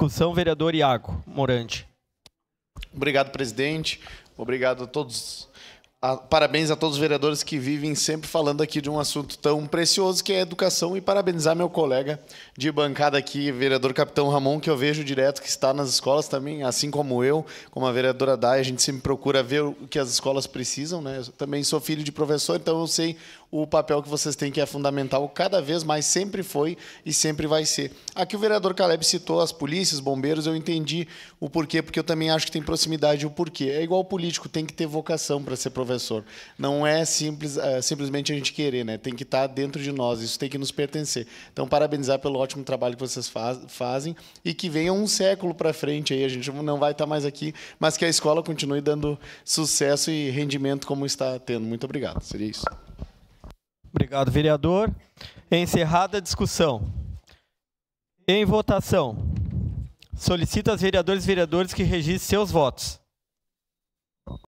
discussão, vereador Iago Morandi. Obrigado, presidente. Obrigado a todos. Parabéns a todos os vereadores que vivem sempre falando aqui de um assunto tão precioso que é a educação, e parabenizar meu colega de bancada aqui, vereador Capitão Ramon, que eu vejo direto que está nas escolas também, assim como eu, como a vereadora Day, a gente sempre procura ver o que as escolas precisam, né? Eu também sou filho de professor, então eu sei o papel que vocês têm, que é fundamental, cada vez mais sempre foi e sempre vai ser. Aqui o vereador Caleb citou as polícias, bombeiros, eu entendi o porquê, porque eu também acho que tem proximidade o porquê. É igual político, tem que ter vocação para ser professor. Não é simplesmente a gente querer, né? Tem que estar dentro de nós, isso tem que nos pertencer. Então, parabenizar pelo ótimo trabalho que vocês fazem e que venha um século para frente aí, a gente não vai estar mais aqui, mas que a escola continue dando sucesso e rendimento como está tendo. Muito obrigado. Seria isso. Obrigado, vereador. Encerrada a discussão. Em votação. Solicito aos vereadores e vereadoras que registrem seus votos.